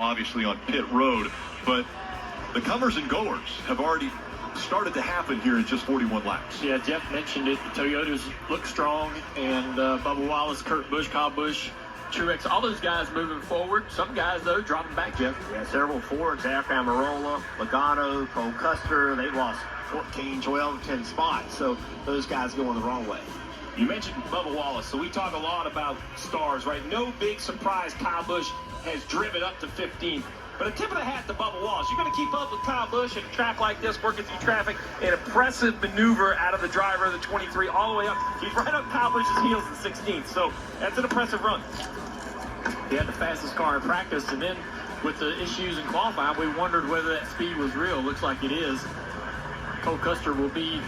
obviously on pit road, but the comers and goers have already started to happen here in just 41 laps. Yeah, Jeff mentioned it. The Toyotas look strong, and Bubba Wallace, Kurt Busch, Kyle Busch, Truex, all those guys moving forward. Some guys, though, dropping back, Jeff. Yeah, several Fords, Zach Amarola, Logano, Cole Custer, they've lost 14, 12, 10 spots. So those guys going the wrong way. You mentioned Bubba Wallace, so we talk a lot about stars, right? No big surprise Kyle Busch has driven up to 15th. But a tip of the hat to Bubba Wallace. You're going to keep up with Kyle Busch at a track like this, working through traffic. An impressive maneuver out of the driver of the 23 all the way up. He's right up Kyle Busch's heels in 16th, so that's an impressive run. He had the fastest car in practice, and then with the issues in qualifying, we wondered whether that speed was real. Looks like it is. Cole Custer will be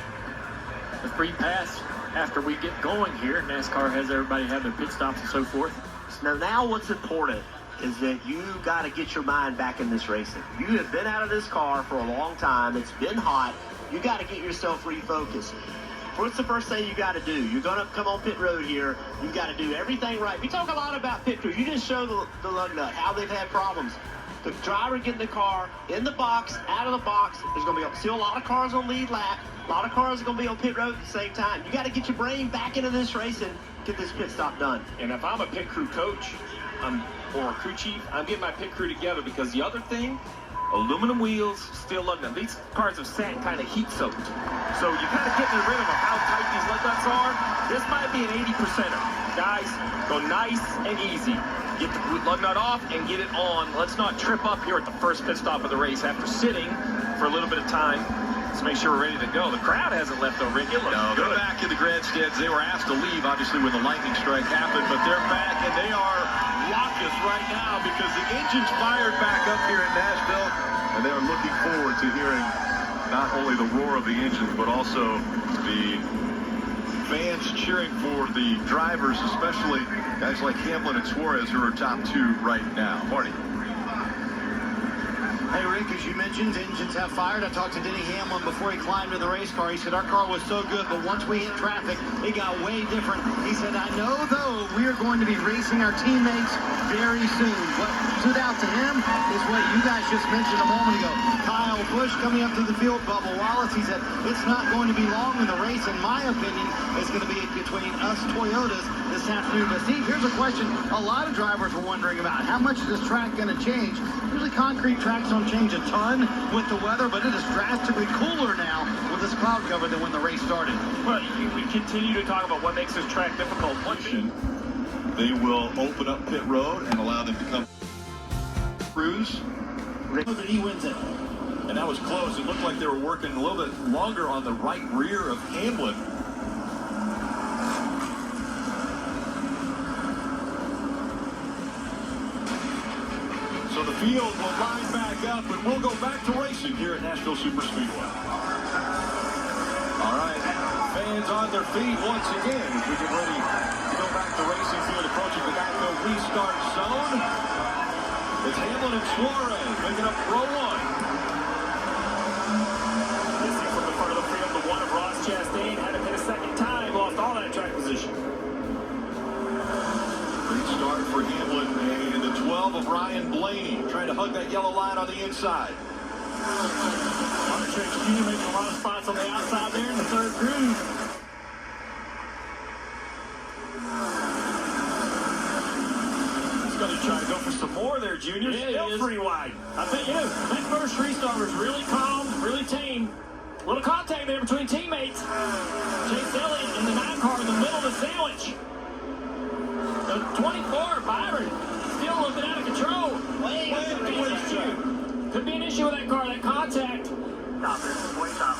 the free pass after we get going here. NASCAR has everybody have their pit stops and so forth. So now what's important is that you got to get your mind back in this racing. You have been out of this car for a long time. It's been hot. You got to get yourself refocused. What's the first thing you got to do? You're going to come on pit road here. You got to do everything right. We talk a lot about pit crews. You just show the lug nut, how they've had problems. The driver getting the car in the box, out of the box. There's going to be still a lot of cars on lead lap. A lot of cars are going to be on pit road at the same time. You got to get your brain back into this race and get this pit stop done. And if I'm a pit crew coach or a crew chief, I'm getting my pit crew together, because the other thing, aluminum wheels, steel lug nuts. These cars have sat kind of heat soaked. So you kind of getting rid of how tight these lug nuts are. This might be an 80%er. Guys, go nice and easy. Get the lug nut off and get it on. Let's not trip up here at the first pit stop of the race after sitting for a little bit of time. Let's make sure we're ready to go. The crowd hasn't left though, Rick. It looks No, they're back in the grandstands. They were asked to leave, obviously, when the lightning strike happened, but they're back, and they are raucous right now because the engine's fired back up here in Nashville, and they are looking forward to hearing not only the roar of the engines, but also the fans cheering for the drivers, especially guys like Hamlin and Suarez, who are top two right now. Marty. Hey, Rick, as you mentioned, engines have fired. I talked to Denny Hamlin before he climbed in the race car. He said, our car was so good, but once we hit traffic, it got way different. He said, I know, though, we are going to be racing our teammates very soon. What stood out to him is what you guys just mentioned a moment ago. Kyle Busch coming up to the field, Bubba Wallace. He said, it's not going to be long in the race, in my opinion. It's going to be between us Toyotas this afternoon. But Steve, here's a question a lot of drivers were wondering about. How much is this track going to change? Usually concrete tracks don't change a ton with the weather, but it is drastically cooler now with this cloud cover than when the race started. Well, we continue to talk about what makes this track difficult. They will open up pit road and allow them to come cruise. He wins it. And that was close. It looked like they were working a little bit longer on the right rear of Hamlin. So the field will line back up, and we'll go back to racing here at Nashville Superspeedway. All right, fans on their feet once again as we get ready to go back to racing field, approaching the backfield restart zone. It's Hamlin and Suarez making up row one. Missing from the front of the field, the one of Ross Chastain had to hit a second time, lost all that track position. Great start for Hamlin, and the 12 of Ryan Blaney trying to hug that yellow line on the inside. Truex Jr. making a lot of spots on the outside there in the third groove. He's going to try to go for some more there, Junior. Yeah, Still pretty wide. I think, that first restart was really calm, really tame. Little contact there between teammates. Chase Elliott in the 9 car in the middle of the sandwich. The 24, Byron, still a little bit out of control. Could be an issue with that car, that contact. Stop it. Wait, stop.